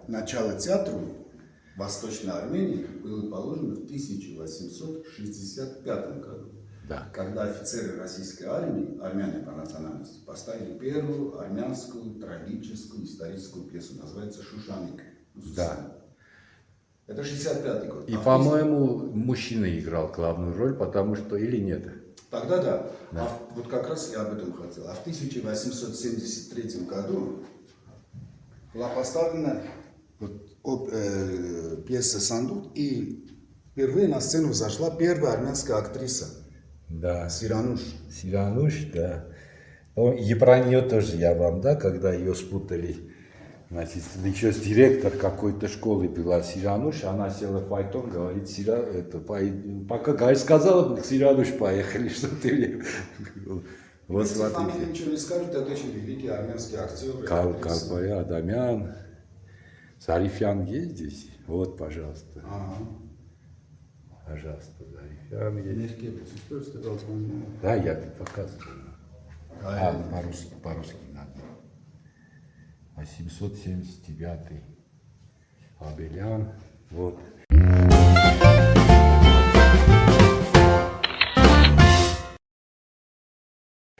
начало театру в Восточной Армении было положено в 1865 году. Да. Когда офицеры российской армии, армяне по национальности, поставили первую армянскую трагическую историческую пьесу, называется «Шушаник». Да. Это 65-й год. И, по-моему, мужчина играл главную роль, потому что, или нет? Тогда да. Да. Вот как раз я об этом хотел. А в 1873 году была поставлена пьеса «Сандук», и впервые на сцену зашла первая армянская актриса. Да. Сирануш. Сирануш, да. И про нее тоже я вам, да, когда ее спутали. Значит, еще директор какой-то школы была Сирануш, она села в файтон, говорит, пока, говорит, сказала, Сирануш, поехали, что ты мне... Вот Эти смотрите. фамилии ничего не скажут, это очень великие армянские актеры. Карпая, Адамян, Зарифян есть здесь? Вот, пожалуйста. Ага. Пожалуйста, Зарифян есть. Мягкевич, что сказал? Да, я показываю. По-русски надо. 879. Абелян. Вот.